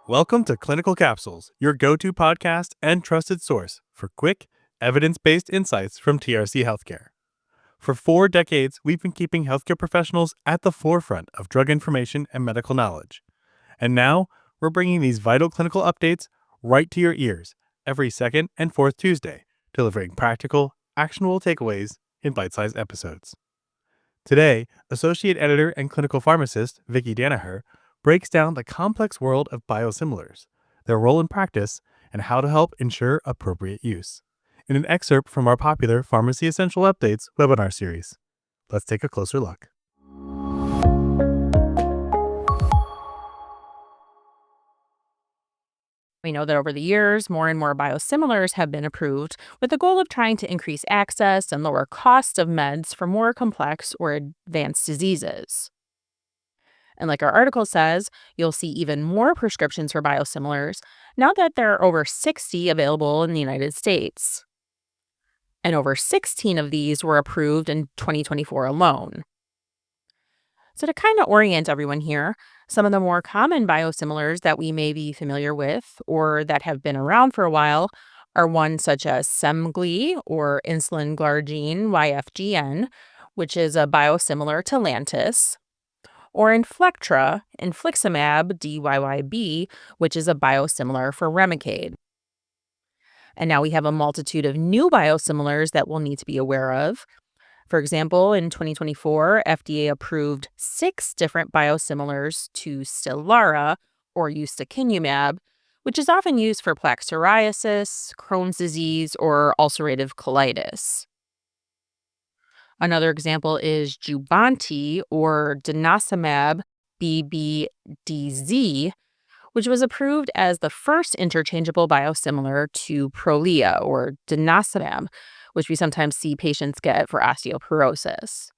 Welcome to Clinical Capsules, your go-to podcast and trusted source for quick, evidence-based insights from TRC Healthcare. For 4 decades, we've been keeping healthcare professionals at the forefront of drug information and medical knowledge. And now, we're bringing these vital clinical updates right to your ears every second and fourth Tuesday, delivering practical, actionable takeaways in bite-sized episodes. Today, Associate Editor and Clinical Pharmacist Vickie Danaher breaks down the complex world of biosimilars, their role in practice, and how to help ensure appropriate use, in an excerpt from our popular Pharmacy Essential Updates webinar series. Let's take a closer look. We know that over the years, more and more biosimilars have been approved with the goal of trying to increase access and lower costs of meds for more complex or advanced diseases. And like our article says, you'll see even more prescriptions for biosimilars now that there are over 60 available in the United States. And over 16 of these were approved in 2024 alone. So to kind of orient everyone here, some of the more common biosimilars that we may be familiar with or that have been around for a while are ones such as Semglee or insulin glargine YFGN, which is a biosimilar to Lantus, or infliximab DYYB, which is a biosimilar for Remicade. And now we have a multitude of new biosimilars that we'll need to be aware of. For example, in 2024, FDA approved 6 different biosimilars to Stelara or ustekinumab, which is often used for plaque psoriasis, Crohn's disease, or ulcerative colitis. Another example is Jubbonti or denosumab BBDZ, which was approved as the first interchangeable biosimilar to Prolia or denosumab, which we sometimes see patients get for osteoporosis.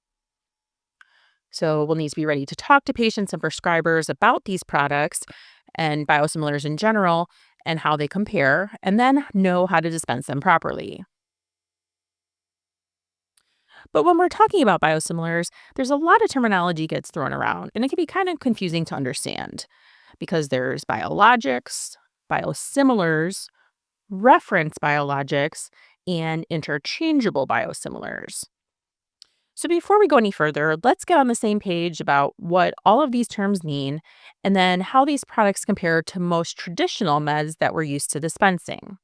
So we'll need to be ready to talk to patients and prescribers about these products and biosimilars in general and how they compare, and then know how to dispense them properly. But when we're talking about biosimilars, there's a lot of terminology gets thrown around, and it can be kind of confusing to understand because there's biologics, biosimilars, reference biologics, and interchangeable biosimilars. So before we go any further, let's get on the same page about what all of these terms mean and then how these products compare to most traditional meds that we're used to dispensing.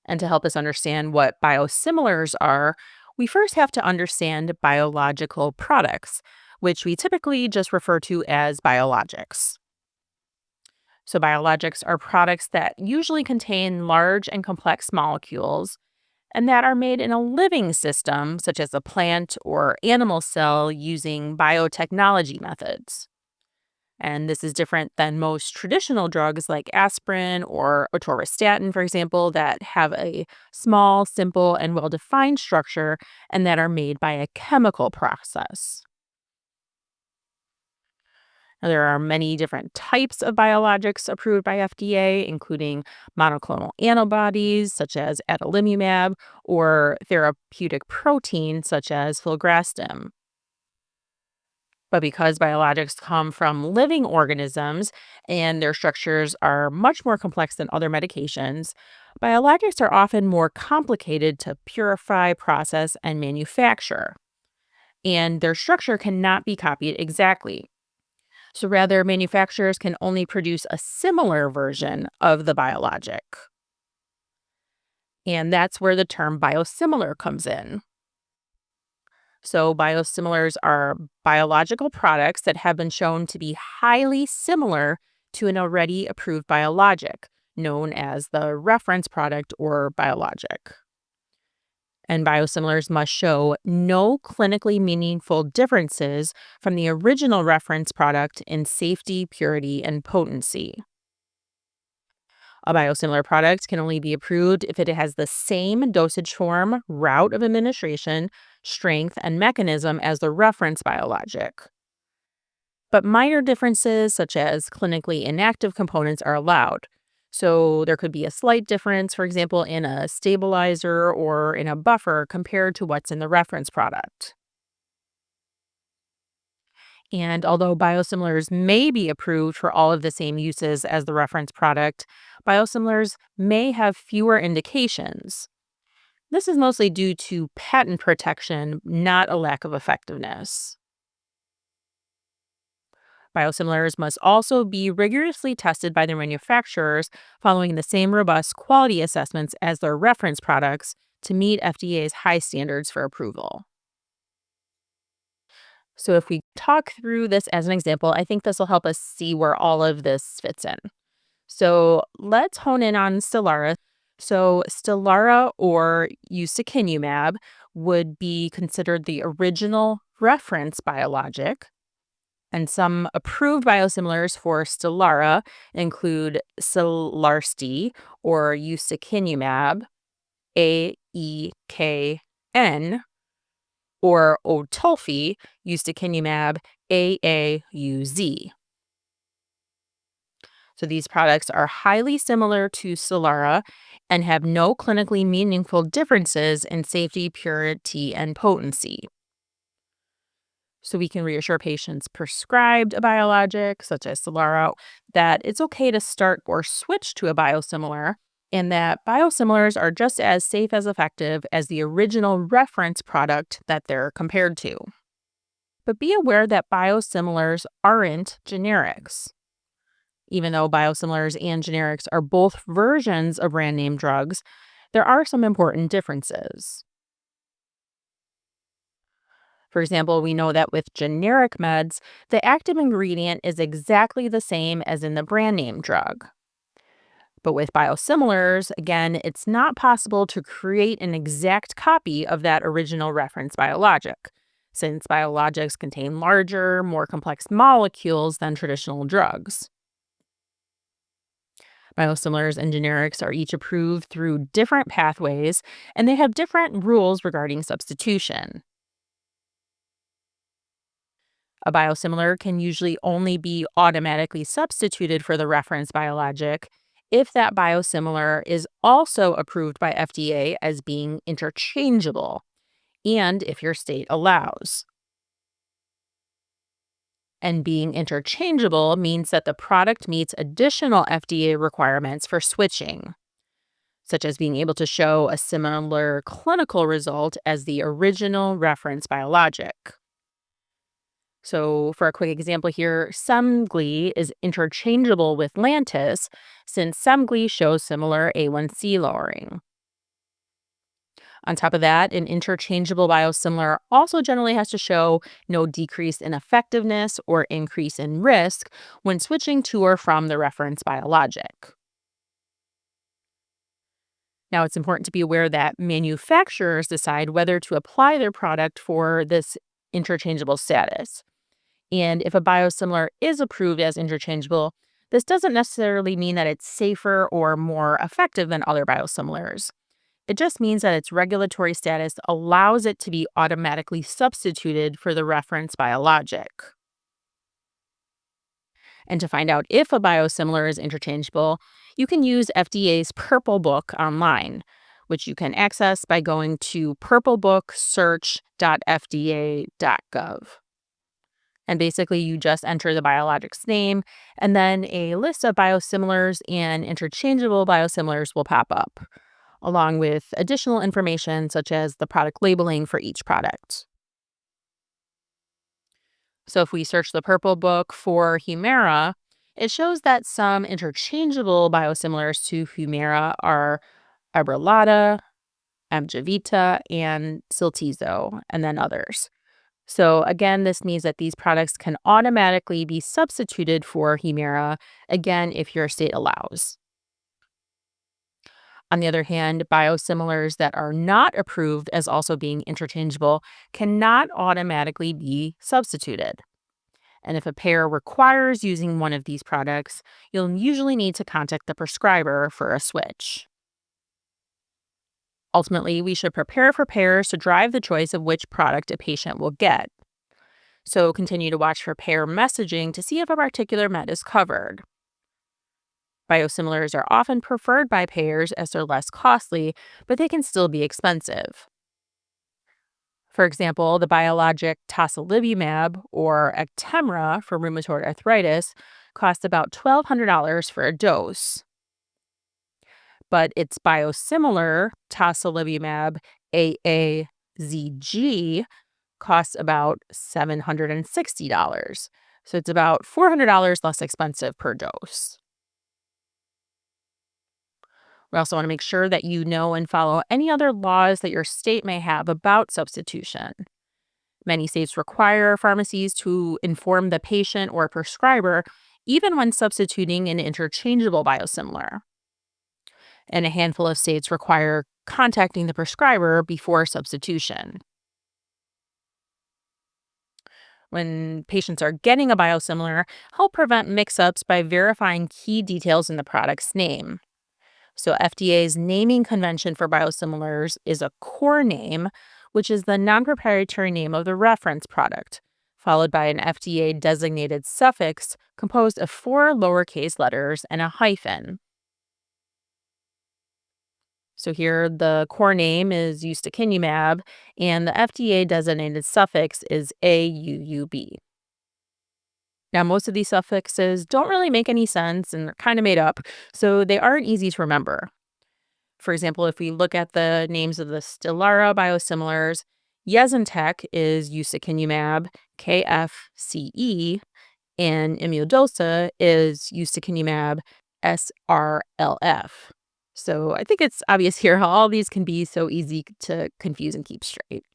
And to help us understand what biosimilars are, we first have to understand biological products, which we typically just refer to as biologics. So biologics are products that usually contain large and complex molecules and that are made in a living system, such as a plant or animal cell, using biotechnology methods. And this is different than most traditional drugs like aspirin or atorvastatin, for example, that have a small, simple, and well-defined structure and that are made by a chemical process. Now, there are many different types of biologics approved by FDA, including monoclonal antibodies such as adalimumab or therapeutic proteins such as filgrastim. But because biologics come from living organisms and their structures are much more complex than other medications, biologics are often more complicated to purify, process, and manufacture. And their structure cannot be copied exactly. So rather, manufacturers can only produce a similar version of the biologic. And that's where the term biosimilar comes in. So biosimilars are biological products that have been shown to be highly similar to an already approved biologic, known as the reference product or biologic. And biosimilars must show no clinically meaningful differences from the original reference product in safety, purity, and potency. A biosimilar product can only be approved if it has the same dosage form, route of administration, strength, and mechanism as the reference biologic. But minor differences, such as clinically inactive components, are allowed. So there could be a slight difference, for example, in a stabilizer or in a buffer compared to what's in the reference product. And although biosimilars may be approved for all of the same uses as the reference product, biosimilars may have fewer indications. This is mostly due to patent protection, not a lack of effectiveness. Biosimilars must also be rigorously tested by their manufacturers, following the same robust quality assessments as their reference products to meet FDA's high standards for approval. So, if we talk through this as an example, I think this will help us see where all of this fits in. So, let's hone in on Stelara. So, Stelara or ustekinumab would be considered the original reference biologic. And some approved biosimilars for Stelara include Stelarsti or ustekinumab, AEKN, or Otulfi, ustekinumab, AAUZ. So these products are highly similar to Stelara and have no clinically meaningful differences in safety, purity, and potency. So we can reassure patients prescribed a biologic, such as Stelara, that it's okay to start or switch to a biosimilar, and that biosimilars are just as safe as effective as the original reference product that they're compared to. But be aware that biosimilars aren't generics. Even though biosimilars and generics are both versions of brand name drugs, there are some important differences. For example, we know that with generic meds, the active ingredient is exactly the same as in the brand name drug. But with biosimilars, again, it's not possible to create an exact copy of that original reference biologic, since biologics contain larger, more complex molecules than traditional drugs. Biosimilars and generics are each approved through different pathways, and they have different rules regarding substitution. A biosimilar can usually only be automatically substituted for the reference biologic if that biosimilar is also approved by FDA as being interchangeable and if your state allows. And being interchangeable means that the product meets additional FDA requirements for switching, such as being able to show a similar clinical result as the original reference biologic. So, for a quick example here, Semglee is interchangeable with Lantus since Semglee shows similar A1C lowering. On top of that, an interchangeable biosimilar also generally has to show no decrease in effectiveness or increase in risk when switching to or from the reference biologic. Now, it's important to be aware that manufacturers decide whether to apply their product for this interchangeable status. And if a biosimilar is approved as interchangeable, this doesn't necessarily mean that it's safer or more effective than other biosimilars. It just means that its regulatory status allows it to be automatically substituted for the reference biologic. And to find out if a biosimilar is interchangeable, you can use FDA's Purple Book online, which you can access by going to purplebooksearch.fda.gov. And basically, you just enter the biologic's name, and then a list of biosimilars and interchangeable biosimilars will pop up, along with additional information such as the product labeling for each product. So if we search the Purple Book for Humira, it shows that some interchangeable biosimilars to Humira are Abrelata, Amjevita, and Siltizo, and then others. So again, this means that these products can automatically be substituted for Humira, again, if your state allows. On the other hand, biosimilars that are not approved as also being interchangeable cannot automatically be substituted. And if a payer requires using one of these products, you'll usually need to contact the prescriber for a switch. Ultimately, we should prepare for payers to drive the choice of which product a patient will get. So continue to watch for payer messaging to see if a particular med is covered. Biosimilars are often preferred by payers as they're less costly, but they can still be expensive. For example, the biologic tocilizumab or Actemra for rheumatoid arthritis costs about $1,200 for a dose, but its biosimilar tocilizumab AAZG costs about $760. So it's about $400 less expensive per dose. We also want to make sure that you know and follow any other laws that your state may have about substitution. Many states require pharmacies to inform the patient or prescriber even when substituting an interchangeable biosimilar. And a handful of states require contacting the prescriber before substitution. When patients are getting a biosimilar, help prevent mix-ups by verifying key details in the product's name. So FDA's naming convention for biosimilars is a core name, which is the non-proprietary name of the reference product, followed by an FDA-designated suffix composed of 4 lowercase letters and a hyphen. So here the core name is ustekinumab, and the FDA-designated suffix is AUUB. Now, most of these suffixes don't really make any sense and they're kind of made up, so they aren't easy to remember. For example, if we look at the names of the Stelara biosimilars, Yesintek is ustekinumab KFCE, and Immudosa is ustekinumab SRLF. So I think it's obvious here how all these can be so easy to confuse and keep straight.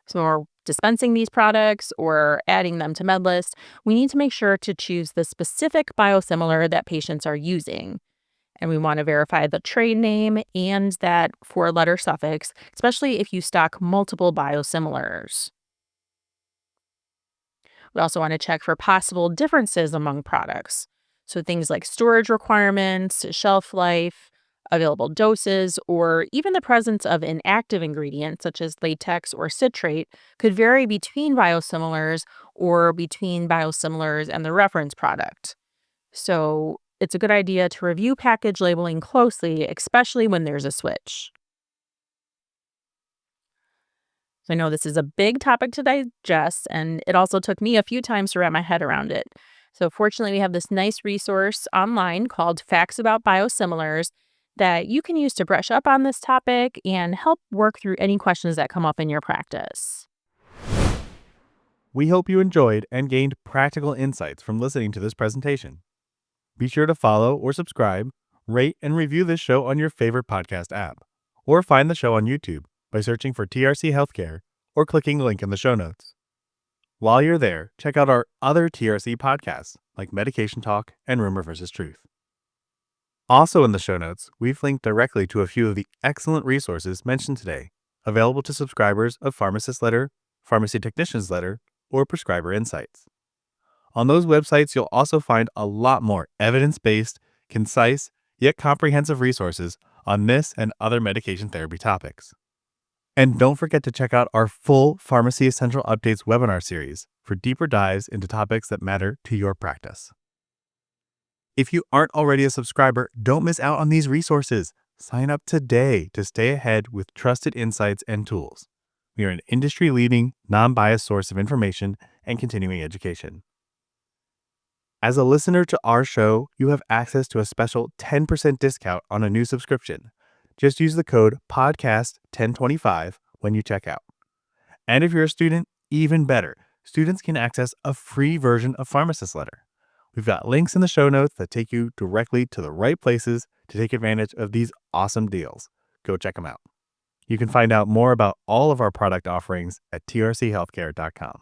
So when we're dispensing these products or adding them to MedList, we need to make sure to choose the specific biosimilar that patients are using. And we want to verify the trade name and that 4-letter suffix, especially if you stock multiple biosimilars. We also want to check for possible differences among products. So things like storage requirements, shelf life, available doses, or even the presence of inactive ingredients such as latex or citrate could vary between biosimilars or between biosimilars and the reference product. So it's a good idea to review package labeling closely, especially when there's a switch. So I know this is a big topic to digest, and it also took me a few times to wrap my head around it. So fortunately, we have this nice resource online called Facts About Biosimilars that you can use to brush up on this topic and help work through any questions that come up in your practice. We hope you enjoyed and gained practical insights from listening to this presentation. Be sure to follow or subscribe, rate, and review this show on your favorite podcast app, or find the show on YouTube by searching for TRC Healthcare or clicking the link in the show notes. While you're there, check out our other TRC podcasts like Medication Talk and Rumor vs. Truth. Also in the show notes, we've linked directly to a few of the excellent resources mentioned today, available to subscribers of Pharmacist Letter, Pharmacy Technician's Letter, or Prescriber Insights. On those websites, you'll also find a lot more evidence-based, concise, yet comprehensive resources on this and other medication therapy topics. And don't forget to check out our full Pharmacy Essential Updates webinar series for deeper dives into topics that matter to your practice. If you aren't already a subscriber, don't miss out on these resources. Sign up today to stay ahead with trusted insights and tools. We are an industry-leading, non-biased source of information and continuing education. As a listener to our show, you have access to a special 10% discount on a new subscription. Just use the code PODCAST1025 when you check out. And if you're a student, even better, students can access a free version of Pharmacist Letter. We've got links in the show notes that take you directly to the right places to take advantage of these awesome deals. Go check them out. You can find out more about all of our product offerings at trchealthcare.com.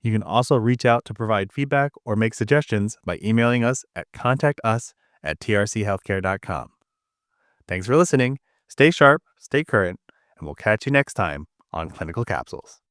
You can also reach out to provide feedback or make suggestions by emailing us at contactus@trchealthcare.com. Thanks for listening. Stay sharp, stay current, and we'll catch you next time on Clinical Capsules.